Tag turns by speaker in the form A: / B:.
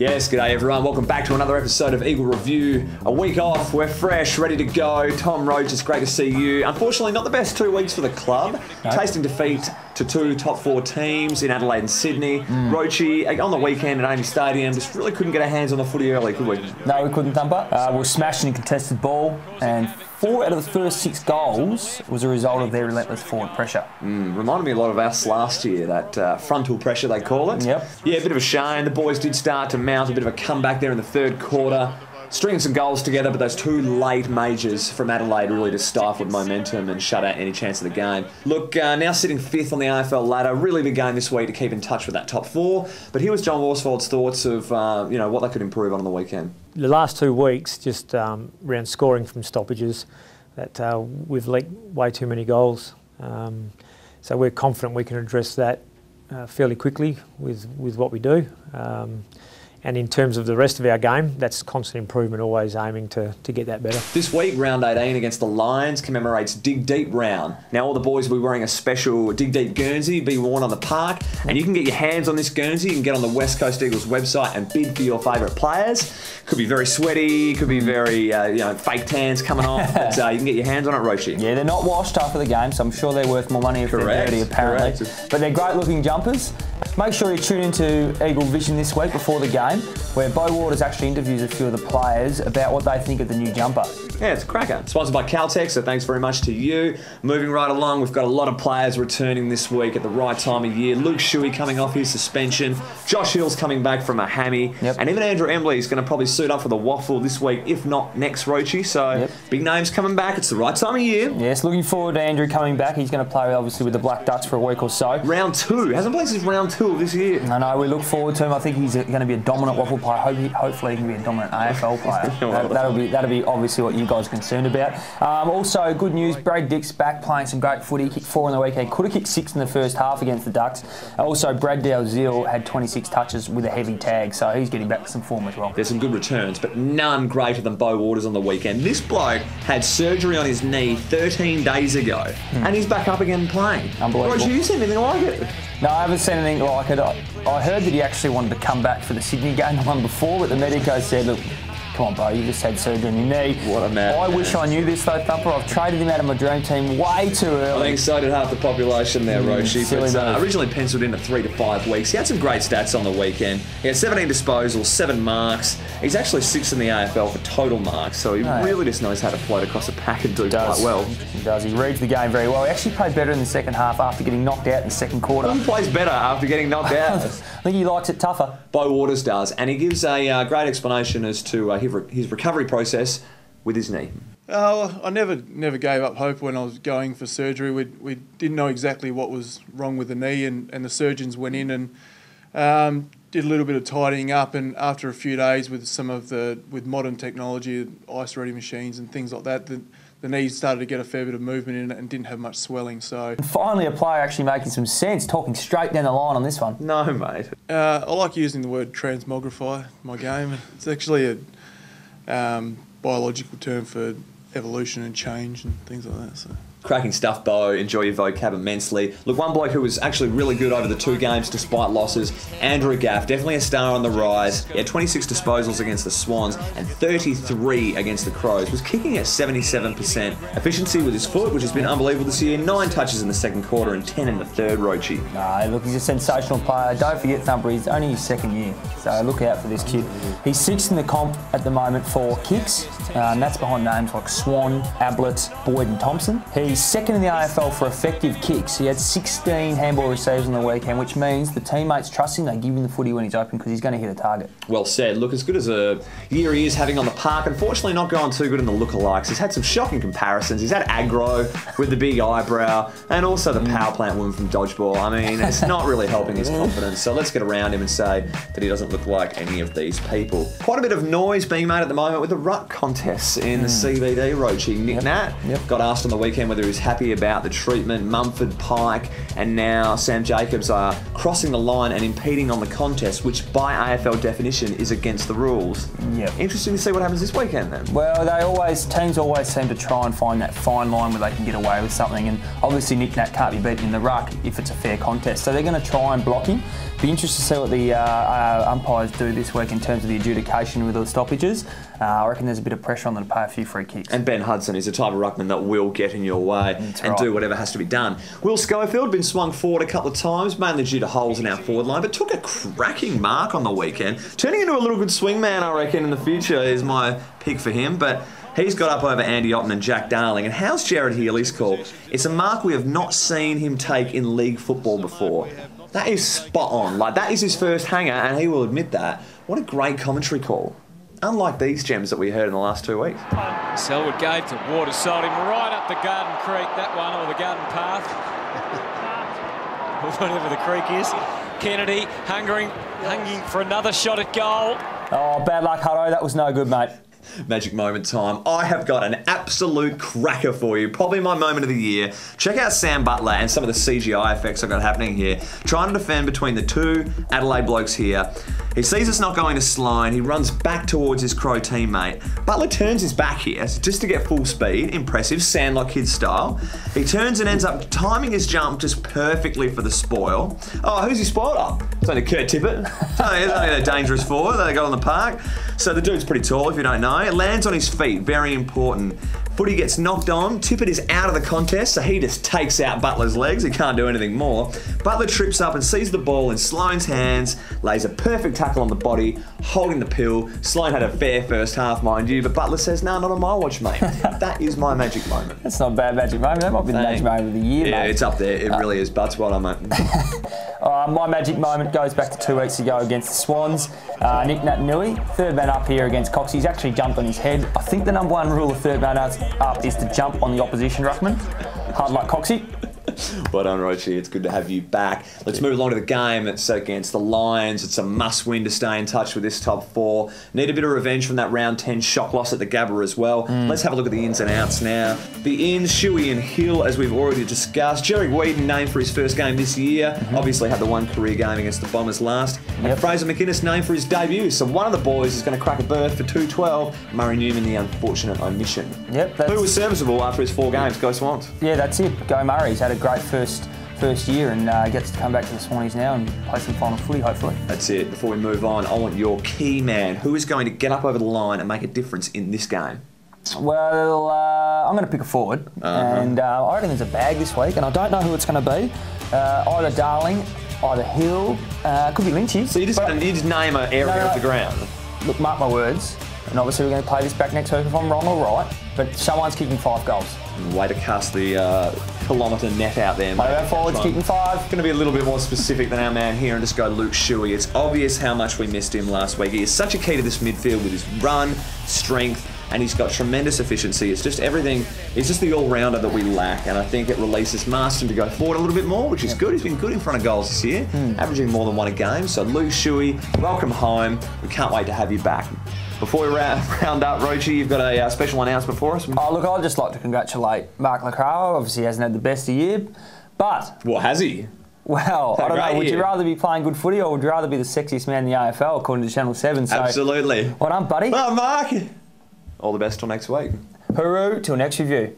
A: Yes, g'day everyone. Welcome back to another episode of Eagle Review. A week off, we're fresh, ready to go. Tom Roach, it's great to see you. Unfortunately, not the best 2 weeks for the club. No. Tasting defeat to 2 top 4 teams in Adelaide and Sydney. Roachy, on the weekend at AAMI Stadium, just really couldn't get our hands on the footy early, could we?
B: No, we couldn't, Thumper. We were smashing a contested ball, and 4 out of the first 6 goals was a result of their relentless forward pressure.
A: Reminded me a lot of us last year, that frontal pressure they call it.
B: Yep.
A: Yeah, a bit of a shame. The boys did start to mount a bit of a comeback there in the third quarter. Stringing some goals together, but those 2 late majors from Adelaide really just stifled momentum and shut out any chance of the game. Look, now sitting 5th on the AFL ladder, really big game this week to keep in touch with that top 4. But here was John Worsfold's thoughts of what they could improve on the weekend.
C: The last 2 weeks, just around scoring from stoppages, that we've leaked way too many goals. So we're confident we can address that fairly quickly with what we do. And in terms of the rest of our game, that's constant improvement, always aiming to get that better.
A: This week, round 18 against the Lions commemorates Dig Deep round. Now all the boys will be wearing a special Dig Deep Guernsey, be worn on the park, and you can get your hands on this Guernsey. You can get on the West Coast Eagles website and bid for your favourite players. Could be very sweaty, could be very fake tans coming off, but you can get your hands on it, Roshi.
B: Yeah, they're not washed after the game, so I'm sure they're worth more money if they're dirty, apparently.
A: Correct.
B: But they're great looking jumpers. Make sure you tune into Eagle Vision this week before the game, where Bo Waters actually interviews a few of the players about what they think of the new jumper.
A: Yeah, it's a cracker. Sponsored by Caltex, so thanks very much to you. Moving right along, we've got a lot of players returning this week at the right time of year. Luke Shuey coming off his suspension. Josh Hill's coming back from a hammy.
B: Yep.
A: And even Andrew Embley is going to probably suit up for the waffle this week, if not next, Roachy. So big names coming back. It's the right time of year.
B: Yes, looking forward to Andrew coming back. He's going to play, obviously, with the Black Ducks for a week or so.
A: Round 2. Hasn't played since round 2 of this year.
B: I know, we look forward to him. I think he's going to be a dominant waffle player. Hopefully he can be a dominant AFL player. That'll be obviously what you guys are concerned about. Also, good news, Brad Dick's back playing some great footy. He kicked 4 on the weekend. Could have kicked 6 in the first half against the Ducks. Also, Brad Dalziel had 26 touches with a heavy tag, so he's getting back to some form as well.
A: There's some good returns, but none greater than Bo Waters on the weekend. This bloke had surgery on his knee 13 days ago, and he's back up again playing.
B: Unbelievable.
A: Roger, you seen anything like it?
B: No, I haven't seen anything like it. I heard that he actually wanted to come back for the Sydney game, the one before, but the medico said, look, come on, bro, you just had surgery on your knee.
A: What a man.
B: I wish I knew this, though, Thumper. I've traded him out of my dream team way too early.
A: I think so did half the population there, Roshi. But originally penciled in at 3 to 5 weeks. He had some great stats on the weekend. He had 17 disposals, 7 marks. He's actually 6th in the AFL for total marks, so he really just knows how to float across the pack and do quite well.
B: He does. He reads the game very well. He actually played better in the second half after getting knocked out in the second quarter.
A: He plays better after getting knocked out.
B: I think he likes it tougher.
A: Bo Waters does, and he gives a great explanation as to his recovery process with his knee.
D: I never gave up hope when I was going for surgery. We didn't know exactly what was wrong with the knee, and the surgeons went in and did a little bit of tidying up. And after a few days with modern technology, ice-ready machines and things like that, the knee started to get a fair bit of movement in it and didn't have much swelling. So
B: finally, a player actually making some sense, talking straight down the line on this one.
A: No, mate.
D: I like using the word transmogrify in my game. It's actually a biological term for evolution and change and things like that. So.
A: Cracking stuff, Bo. Enjoy your vocab immensely. Look, one bloke who was actually really good over the 2 games despite losses, Andrew Gaff, definitely a star on the rise. He had 26 disposals against the Swans and 33 against the Crows. Was kicking at 77% efficiency with his foot, which has been unbelievable this year. 9 touches in the second quarter and 10 in the third, Roachy.
B: No, look, he's a sensational player. Don't forget, Thumper, he's only his 2nd year, so look out for this kid. He's 6th in the comp at the moment for kicks, and that's behind names like Swan, Ablett, Boyd and Thompson. He's 2nd in the AFL for effective kicks. He had 16 handball receives on the weekend, which means the teammates trust him. They give him the footy when he's open because he's going to hit a target.
A: Well said. Look, as good as a year he is having on the park, unfortunately not going too good in the lookalikes. He's had some shocking comparisons. He's had aggro with the big eyebrow and also the power plant woman from Dodgeball. I mean, it's not really helping his confidence. So let's get around him and say that he doesn't look like any of these people. Quite a bit of noise being made at the moment with the Ruck contests in the CBD, Roachy. Nick Nat got asked on the weekend whether whether he's happy about the treatment. Mumford, Pike, and now Sam Jacobs are crossing the line and impeding on the contest, which by AFL definition is against the rules.
B: Yep.
A: Interesting to see what happens this weekend then.
B: Well, teams always seem to try and find that fine line where they can get away with something, and obviously Nick Nat can't be beaten in the ruck if it's a fair contest. So they're going to try and block him. Be interested to see what the umpires do this week in terms of the adjudication with the stoppages. I reckon there's a bit of pressure on them to pay a few free kicks.
A: And Ben Hudson is the type of ruckman that will get in your way do whatever has to be done. Will Schofield been swung forward a couple of times, mainly due to holes in our forward line, but took a cracking mark on the weekend. Turning into a little good swing man, I reckon, in the future is my pick for him. But he's got up over Andy Otten and Jack Darling. And how's Jared Healy's call? It's a mark we have not seen him take in league football before. That is spot on. Like, that is his first hanger, and he will admit that. What a great commentary call. Unlike these gems that we heard in the last 2 weeks.
E: Selwood gave to Waters, sold him right up the Garden Creek, that one, or the Garden Path. Or whatever the creek is. Kennedy hungering for another shot at goal.
B: Oh, bad luck, Hutto. That was no good, mate.
A: Magic moment time. I have got an absolute cracker for you. Probably my moment of the year. Check out Sam Butler and some of the CGI effects I've got happening here. Trying to defend between the two Adelaide blokes here. He sees us not going to Sloane. He runs back towards his Crow teammate. Butler turns his back here just to get full speed. Impressive, Sandlot kid style. He turns and ends up timing his jump just perfectly for the spoil. Oh, who's he spoiled up? It's only Kurt Tippett. It's only a dangerous forward that they got on the park. So the dude's pretty tall if you don't know. It lands on his feet, very important. Footy gets knocked on. Tippett is out of the contest, so he just takes out Butler's legs. He can't do anything more. Butler trips up and sees the ball in Sloane's hands, lays a perfect tackle on the body, holding the pill. Sloane had a fair first half, mind you, but Butler says, no, not on my watch, mate. That is my magic moment.
B: That's not a bad magic moment. That might be the magic moment of the year,
A: yeah,
B: mate.
A: Yeah, it's up there. It really is. But well done, mate.
B: My magic moment goes back to 2 weeks ago against the Swans. Nick Nat-Nui, third man up here against Cox. He's actually jumped on his head. I think the number one rule of third man up is to jump on the opposition ruckman. Hard luck, Coxie.
A: Well done, Rochi. It's good to have you back. Let's move along to the game. It's against the Lions. It's a must-win to stay in touch with this top four. Need a bit of revenge from that round 10 shock loss at the Gabba as well. Let's have a look at the ins and outs now. The ins, Shuey and Hill, as we've already discussed. Jerry Whedon named for his first game this year. Obviously had the one career game against the Bombers last. And Fraser McInnes named for his debut. So one of the boys is going to crack a berth for 212. Murray Newman, the unfortunate omission. Who was serviceable after his 4 games? Go Swans.
B: Yeah, that's it. Go Murray. He's had a great first year and gets to come back to the Swannies now and play some final footy, hopefully.
A: That's it. Before we move on, I want your key man. Who is going to get up over the line and make a difference in this game?
B: Well, I'm going to pick a forward, and I reckon there's a bag this week, and I don't know who it's going to be. Either Darling, either Hill, could be Lynchy.
A: So you just name an area of the ground?
B: Look, mark my words, and obviously we're going to play this back next week if I'm wrong or right, but someone's kicking 5 goals.
A: Way to cast the kilometre net out there, mate.
B: Our forwards kicking 5.
A: Going to be a little bit more specific than our man here and just go Luke Shuey. It's obvious how much we missed him last week. He is such a key to this midfield with his run, strength, and he's got tremendous efficiency. It's just everything. He's just the all-rounder that we lack, and I think it releases Marston to go forward a little bit more, which is good. He's been good in front of goals this year, averaging more than 1 a game. So Luke Shuey, welcome home. We can't wait to have you back. Before we round up, Rochi, you've got a special announcement for us.
B: Oh, look, I'd just like to congratulate Mark Lacroix. Obviously, he hasn't had the best of year, but...
A: Well, has he?
B: Well, I don't know. Would you rather be playing good footy or would you rather be the sexiest man in the AFL, according to Channel 7? So,
A: absolutely.
B: Well done, buddy.
A: Well, Mark. All the best till next week.
B: Hooroo, till next review.